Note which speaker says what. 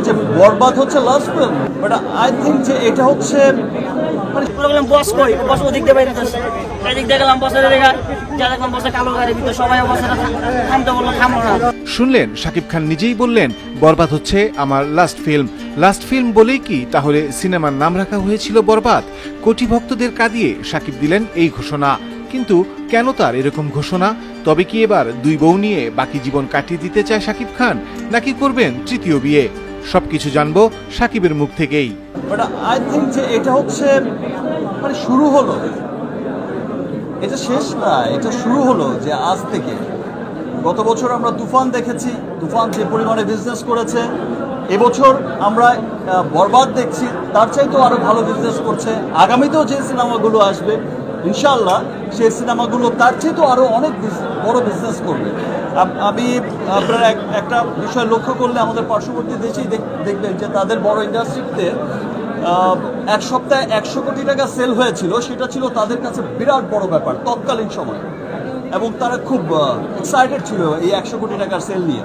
Speaker 1: যে বরবাদ হচ্ছে last film, but I think যে এটা হচ্ছে মানে
Speaker 2: বস কই বস ওদিক দিয়ে বাইরে যাচ্ছে, এদিক দিয়ে গেলাম বসে দেখা যা দেখলাম বসে কালো গাড়ির ভিতরে সবাই বসে থামতে বললো থামো না।
Speaker 3: শুনলেন শাকিব খান নিজেই বললেন বরবাদ হচ্ছে আমার লাস্ট ফিল্ম বলেই কি তাহলে সিনেমার নাম রাখা হয়েছিল বরবাদ? কোটি ভক্তদের কাঁদিয়ে শাকিব দিলেন এই ঘোষণা। কিন্তু কেন তার এরকম ঘোষণা? তবে কি এবার দুই বউ নিয়ে বাকি জীবন কাটিয়ে দিতে চায় শাকিব খান, নাকি করবেন তৃতীয় বিয়ে? সবকিছু জানবো শাকিবের মুখ থেকেই।
Speaker 1: বাট আই থিঙ্ক যে এটা হচ্ছে মানে শুরু হলো, এটা শেষ না, এটা শুরু হলো যে আজ থেকে। গত বছর আমরা তুফান দেখেছি, তুফান যে পরিমাণে বিজনেস করেছে, এবছর আমরা বরবাদ দেখছি, তার চাইতেও আরো ভালো বিজনেস করছে। আগামীতেও যে সিনেমাগুলো আসবে ইনশাআল্লাহ সেই সিনেমাগুলো তার চাইতেও আরো অনেক বড় বিজনেস করবে। আমি আপনারা একটা বিষয় লক্ষ্য করলে আমাদের পার্শ্ববর্তী দেশেই দেখবেন যে তাদের বড় ইন্ডাস্ট্রিতে এক সপ্তাহে 100 কোটি টাকা সেল হয়েছিল, সেটা ছিল তাদের কাছে বিরাট বড় ব্যাপার তৎকালীন সময়, এবং তারা খুব এক্সাইটেড ছিল এই 100 কোটি টাকার সেল নিয়ে।